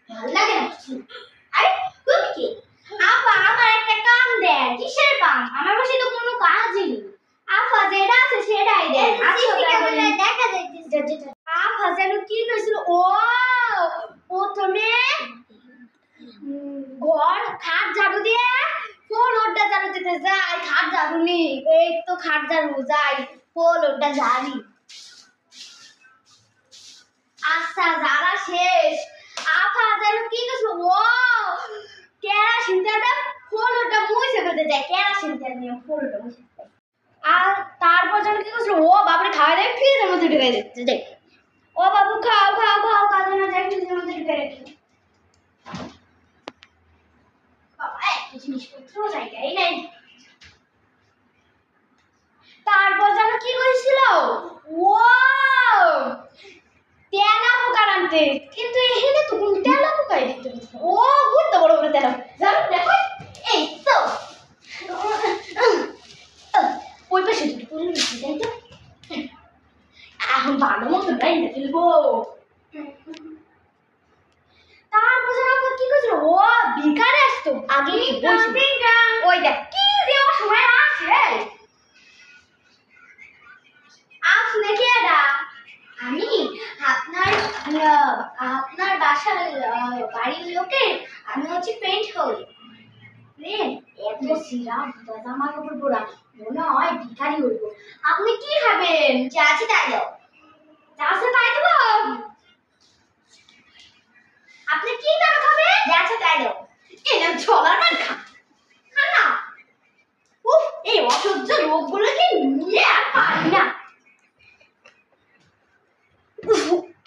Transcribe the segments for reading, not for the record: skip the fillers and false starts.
ভালো লাগে না। আরে তুমি কি? আপা আমার একটা কাম দেন। কিসের কাম? আমার বসে তো কোনো কাজই নেই। আপা যেটা আছে সেটাই দেন। আচ্ছা তাহলে দেখা যাচ্ছে। আপা যেন কি কইছিল? ও প্রথমে ঘর খাট ঝাড়ু দিয়ে ফ্লোরটা ঝাড়ু দিতে যাই। খাট ঝাড়ু নি, এই তো খাট ঝাড়ু যাই, ফ্লোরটা ঝাড়ি। আচ্ছা ঝাড়া শেষ। আপা যেন কি কইছিল? ও কেরাসিন তেলটা ফ্লোরটা মুছে ফেলতে যায়। কেরাসিন তেল নিয়ে ফ্লোরটা মুছে ফেলতে। আর তারপর যেন কি কইছিল? ও বাপরে খাওয়া দেয় ফ্রিজের মধ্যে ঢুকাই দিচ্ছে। দেখ ও বাবু খাও খাও খাও কাজে না যাই ফ্রিজের মধ্যে ঢুকাই রাখি। বাবা এত জিনিসপত্র জায়গায় নাই। তারপর যেন কি কইছিল? ও তেলা পোকা আনতে, কিন্তু এখানে তো কোন তেলা পোকাই দিতে পারছে। ও বুঝতে বড় বড় তেলা জানো দেখো এই তো ওই পাশে দুটো করে নিচ্ছি তাই তো। এখন ভালো মতো রাইনা ফেলবো। তারপর যেন কি কইছিল? ও বিকারে আসতো আগে ওই দেখ কি দেওয়ার সময় আসে। আপনি কে এটা? আমি আপনার আপনার বাসার বাড়ির লোকে আমি হচ্ছে পেইন্ট করি। এত সিরাপ জামা কাপড় পরা মনে হয় ভিখারি হইব। আপনি কি খাবেন? যা আছে তাই দাও। যা আছে তাই দেবো। আপনি কি দাম খাবেন? যা আছে তাই দাও। এরকম ছলার মান খা না। উফ এই অসহ্য রোগগুলোকে নিয়ে আর পারি না।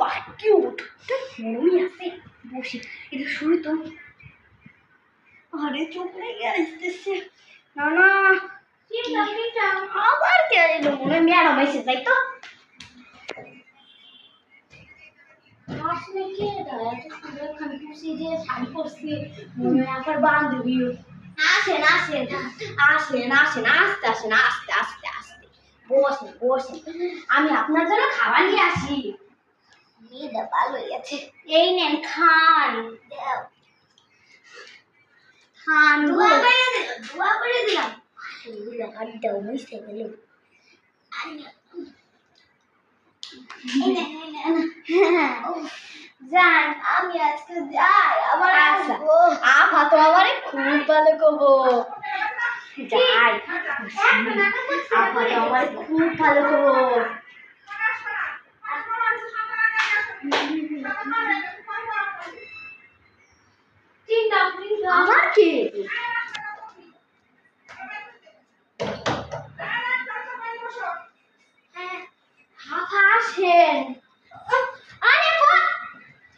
পাটি উঠতে মনে আছে বসে এটা শুরু তো। আরে চোখ লেগে আসতেছে। না না আবার কে এলো? মনে হয় ম্যাডাম এসে তাই তো। আসলে কে এটা? এত সুন্দর খান খুশি যে শাড়ি পরছি মনে হয় আবার বান্ধবী। আসেন আসেন আসেন আসেন আস্তে আসেন আস্তে আস্তে আস্তে বসেন বসেন। আমি আপনার জন্য খাবার নিয়ে আসি। এটা ভালোই আছে। এই নেন খান। খান দোয়া করে দিলাম। এগুলো গাড়িটাও মিশে গেল। জান আমি আজকে যাই আবার আসবো। আপা তো আমার খুব ভালো কবো। যাই আপা তো আমার খুব ভালো কবো। আমার কি আপা আসেন। আরে বাহ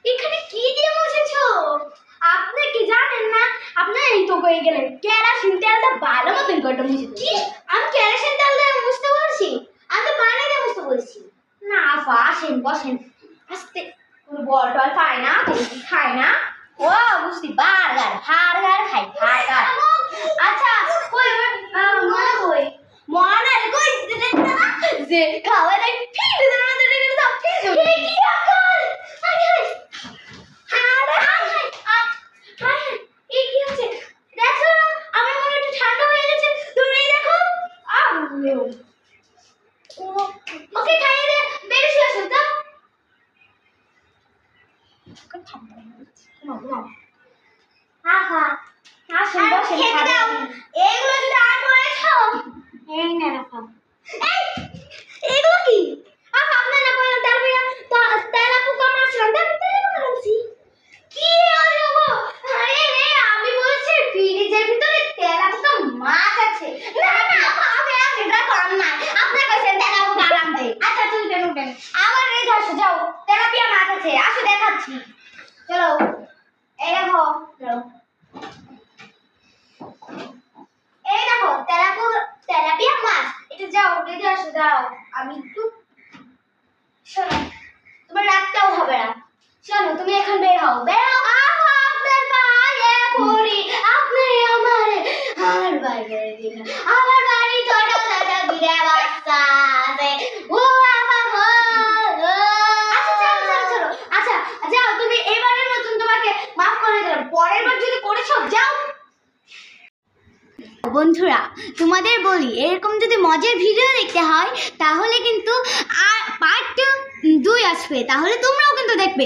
এখানে কি দিয়ে মুছেছো? আপনি কি জানেন না? আপনি এই তো কই গেলেন কেরাসিন তেলটা ভালো মতন করে মুছে কি? আমি কেরাসিন তেল দিয়ে মুছতে বলছি? আমি তো পানি দিয়ে মুছতে বলছি। না আপা আসেন বসেন আস্তে। কোন বল টল পায় না খায় না। ও বুঝছি বার্গার হার্গার খাই হার্গার। আচ্ছা কই মনে কই মনে কই যে খাওয়া দেখ ঠিক আছে না তো রেখে দাও ঠিক আছে কি আকার আরে আরে আরে এই কি হচ্ছে দেখো না আমার মনে একটু ঠান্ডা হয়ে গেছে তুমি দেখো ওকে খাইয়ে দে বেশি আসো তো ওকে ঠান্ডা হয়ে গেছে না আহা আসেন বসেন খাবেন এইগুলো যদি আর করে খাও এই না রাখো এই এগুলো কি আপা আপনার না কইলাম তেলা পোকা মারছিলাম তেলা পোকা মারছি কি হলো গো? আরে রে আমি বলছি ফ্রিজের ভিতরে তেলা পোকা মাছ আছে। না না আপা আমি এটা কম না আপনি কইছেন তেলা পোকা আনতে। আচ্ছা চলবেন উঠবেন আমার এই ধরছে যাও তেলাপিয়া মাছ আছে আসো দেখাচ্ছি চলো এই দেখো চলো এই দেখো তেলাপিয়া মাছ এটা যাও রেডি আসো দাও আমি একটু শোনো তোমার রাখতেও হবে না। শোনো তুমি এখন বের হও আপনার পায়ে পড়ি আপনি আমার আর বাইরে দিন আমার বাড়ি ছোট ছোট বিড়ে বাচ্চা আছে ও বাবা আচ্ছা চলো চলো চলো আচ্ছা যাও তুমি এবারে নতুন তোমাকে পরের বার যদি করেছো যাও। বন্ধুরা তোমাদের বলি, এরকম যদি মজার ভিডিও দেখতে হয় তাহলে কিন্তু আর পার্ট 2 আসবে, তাহলে তোমরাও কিন্তু দেখবে।